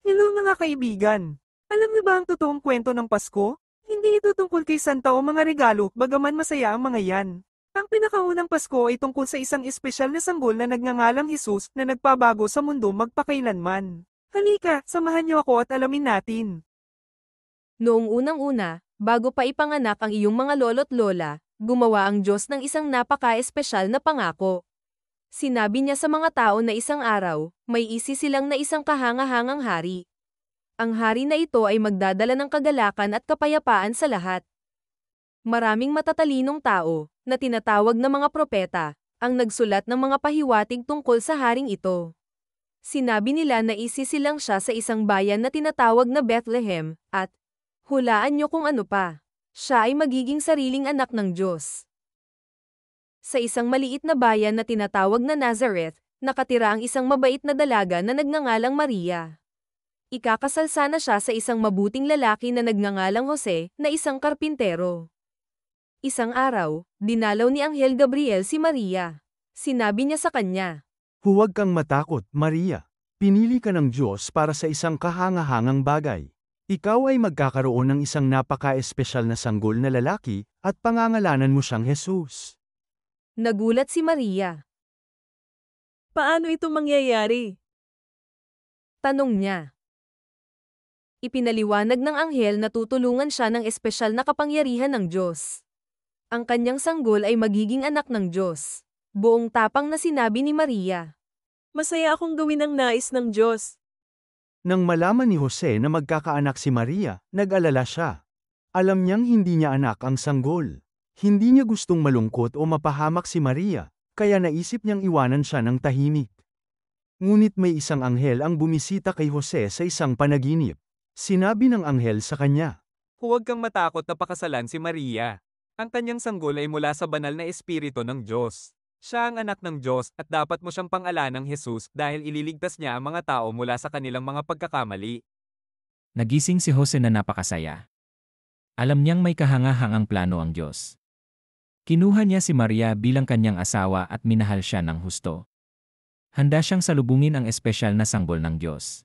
Hello mga kaibigan! Alam niyo ba ang totoong kwento ng Pasko? Hindi ito tungkol kay Santa o mga regalo, bagaman masaya ang mga yan. Ang pinakaunang Pasko ay tungkol sa isang espesyal na sanggol na nagngangalang Jesus na nagpabago sa mundo magpakailanman. Halika, samahan niyo ako at alamin natin. Noong unang-una, bago pa ipanganak ang iyong mga lolo't lola, gumawa ang Diyos ng isang napaka-espesyal na pangako. Sinabi niya sa mga tao na isang araw, may isisilang na isang kahangahangang hari. Ang hari na ito ay magdadala ng kagalakan at kapayapaan sa lahat. Maraming matatalinong tao, na tinatawag na mga propeta, ang nagsulat ng mga pahiwatig tungkol sa haring ito. Sinabi nila na isisilang siya sa isang bayan na tinatawag na Bethlehem, at, hulaan niyo kung ano pa, siya ay magiging sariling anak ng Diyos. Sa isang maliit na bayan na tinatawag na Nazareth, nakatira ang isang mabait na dalaga na nagngangalang Maria. Ikakasal sana siya sa isang mabuting lalaki na nagngangalang Jose, na isang karpintero. Isang araw, dinalaw ni Anghel Gabriel si Maria. Sinabi niya sa kanya, Huwag kang matakot, Maria. Pinili ka ng Diyos para sa isang kahangahangang bagay. Ikaw ay magkakaroon ng isang napaka-espesyal na sanggol na lalaki, at pangangalanan mo siyang Jesus. Nagulat si Maria. Paano ito mangyayari? Tanong niya. Ipinaliwanag ng anghel na tutulungan siya ng espesyal na kapangyarihan ng Diyos. Ang kanyang sanggol ay magiging anak ng Diyos. Buong tapang na sinabi ni Maria. Masaya akong gawin ang nais ng Diyos. Nang malaman ni Jose na magkakaanak si Maria, nag-alala siya. Alam niyang hindi niya anak ang sanggol. Hindi niya gustong malungkot o mapahamak si Maria, kaya naisip niyang iwanan siya ng tahimik. Ngunit may isang anghel ang bumisita kay Jose sa isang panaginip. Sinabi ng anghel sa kanya, Huwag kang matakot na pakasalan si Maria. Ang kanyang sanggol ay mula sa banal na espiritu ng Diyos. Siya ang anak ng Diyos at dapat mo siyang pangalanang Jesus dahil ililigtas niya ang mga tao mula sa kanilang mga pagkakamali. Nagising si Jose na napakasaya. Alam niyang may kahangahangang plano ang Diyos. Kinuha niya si Maria bilang kanyang asawa at minahal siya ng husto. Handa siyang salubungin ang espesyal na sanggol ng Diyos.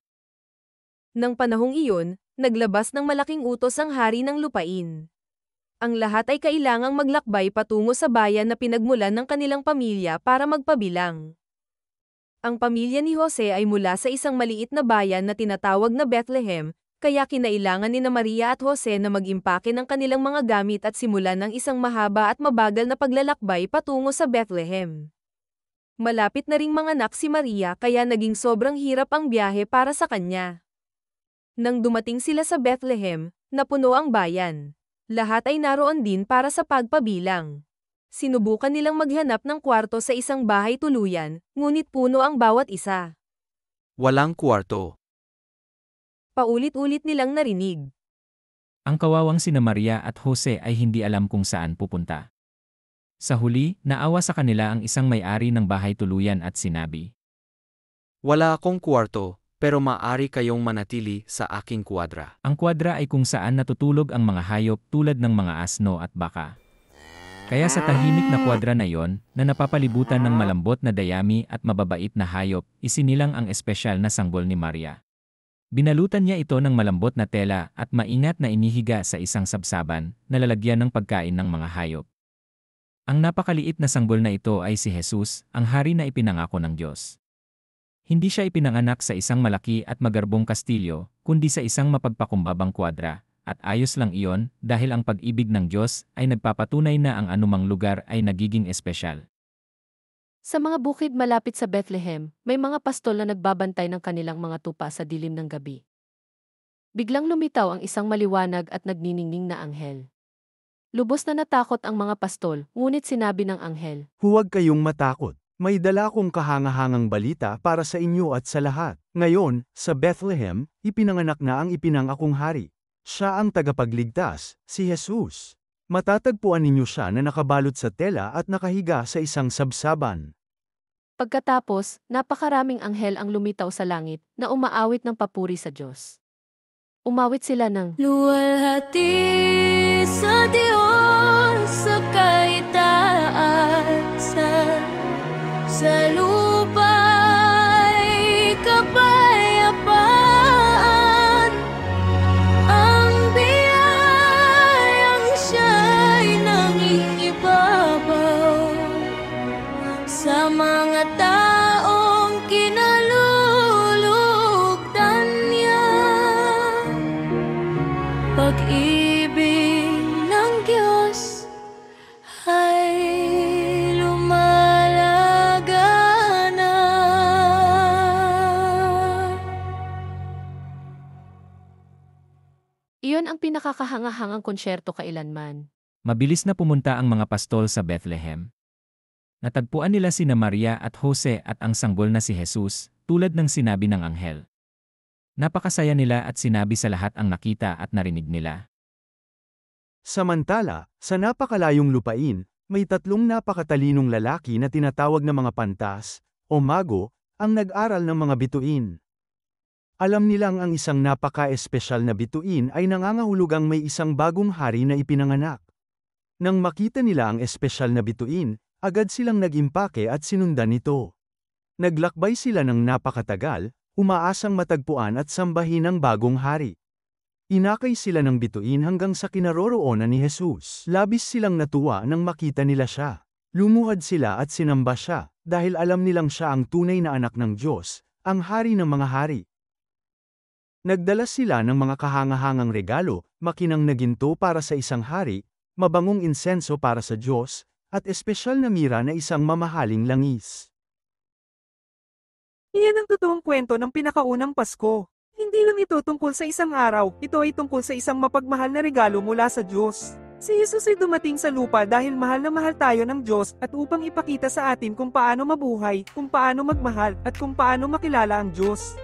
Nang panahong iyon, naglabas ng malaking utos ang hari ng lupain. Ang lahat ay kailangang maglakbay patungo sa bayan na pinagmulan ng kanilang pamilya para magpabilang. Ang pamilya ni Jose ay mula sa isang maliit na bayan na tinatawag na Bethlehem, kaya kinailangan ni Maria at Jose na mag-impake ng kanilang mga gamit at simulan ng isang mahaba at mabagal na paglalakbay patungo sa Bethlehem. Malapit na ring manganak si Maria kaya naging sobrang hirap ang biyahe para sa kanya. Nang dumating sila sa Bethlehem, napuno ang bayan. Lahat ay naroon din para sa pagpabilang. Sinubukan nilang maghanap ng kwarto sa isang bahay tuluyan, ngunit puno ang bawat isa. Walang kwarto. Paulit-ulit nilang narinig. Ang kawawang sina Maria at Jose ay hindi alam kung saan pupunta. Sa huli, naawa sa kanila ang isang may-ari ng bahay tuluyan at sinabi, Wala akong kwarto, pero maaari kayong manatili sa aking kwadra. ang kwadra ay kung saan natutulog ang mga hayop tulad ng mga asno at baka. Kaya sa tahimik na kwadra na iyon, na napapalibutan ng malambot na dayami at mababait na hayop, isinilang ang espesyal na sanggol ni Maria. Binalutan niya ito ng malambot na tela at maingat na inihiga sa isang sabsaban na lalagyan ng pagkain ng mga hayop. Ang napakaliit na sanggol na ito ay si Jesus, ang hari na ipinangako ng Diyos. Hindi siya ipinanganak sa isang malaki at magarbong kastilyo, kundi sa isang mapagpakumbabang kwadra, at ayos lang iyon dahil ang pag-ibig ng Diyos ay nagpapatunay na ang anumang lugar ay nagiging espesyal. Sa mga bukid malapit sa Bethlehem, may mga pastol na nagbabantay ng kanilang mga tupa sa dilim ng gabi. Biglang lumitaw ang isang maliwanag at nagniningning na anghel. Lubos na natakot ang mga pastol, ngunit sinabi ng anghel, Huwag kayong matakot. May dala akong kahangahangang balita para sa inyo at sa lahat. Ngayon, sa Bethlehem, ipinanganak na ang ipinangakong hari. Siya ang tagapagligtas, si Jesus. Matatagpuan ninyo siya na nakabalot sa tela at nakahiga sa isang sabsaban. Pagkatapos, napakaraming anghel ang lumitaw sa langit na umaawit ng papuri sa Diyos. Umawit sila ng Luwalhati sa Diyos sa kaitaasan, sa lupa'y kapayapaan. Iyon ang pinakakahangahangang konsyerto kailanman. Mabilis na pumunta ang mga pastol sa Bethlehem. Natagpuan nila sina Maria at Jose at ang sanggol na si Jesus, tulad ng sinabi ng anghel. Napakasaya nila at sinabi sa lahat ang nakita at narinig nila. Samantala, sa napakalayong lupain, may tatlong napakatalinong lalaki na tinatawag na mga pantas, o mago, ang nag-aral ng mga bituin. Alam nilang ang isang napaka-espesyal na bituin ay nangangahulugang may isang bagong hari na ipinanganak. Nang makita nila ang espesyal na bituin, agad silang nag-impake at sinundan ito. Naglakbay sila ng napakatagal, umaasang matagpuan at sambahin ang bagong hari. Inakay sila ng bituin hanggang sa kinaroroonan ni Jesus. Labis silang natuwa nang makita nila siya. Lumuhad sila at sinamba siya, dahil alam nilang siya ang tunay na anak ng Diyos, ang hari ng mga hari. Nagdala sila ng mga kahangahangang regalo, makinang na ginto para sa isang hari, mabangong insenso para sa Diyos, at espesyal na mira na isang mamahaling langis. Iyan ang totoong kwento ng pinakaunang Pasko. Hindi lang ito tungkol sa isang araw, ito ay tungkol sa isang mapagmahal na regalo mula sa Diyos. Si Jesus ay dumating sa lupa dahil mahal na mahal tayo ng Diyos at upang ipakita sa atin kung paano mabuhay, kung paano magmahal, at kung paano makilala ang Diyos.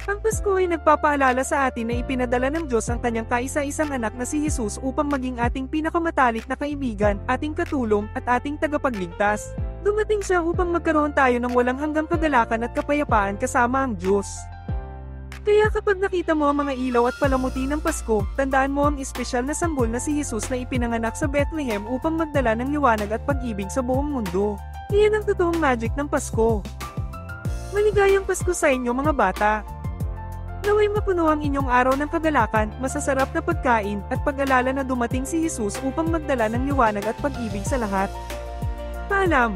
Ang Pasko ay nagpapaalala sa atin na ipinadala ng Diyos ang kanyang kaisa-isang anak na si Jesus upang maging ating pinakamatalik na kaibigan, ating katulong, at ating tagapagligtas. Dumating siya upang magkaroon tayo ng walang hanggang kagalakan at kapayapaan kasama ang Diyos. Kaya kapag nakita mo ang mga ilaw at palamuti ng Pasko, tandaan mo ang espesyal na sanggol na si Jesus na ipinanganak sa Bethlehem upang magdala ng liwanag at pag-ibig sa buong mundo. Iyan ang totoong magic ng Pasko. Maligayang Pasko sa inyo mga bata! Naway mapuno ang inyong araw ng kagalakan, masasarap na pagkain, at pag-alala na dumating si Jesus upang magdala ng liwanag at pag-ibig sa lahat. Paalam!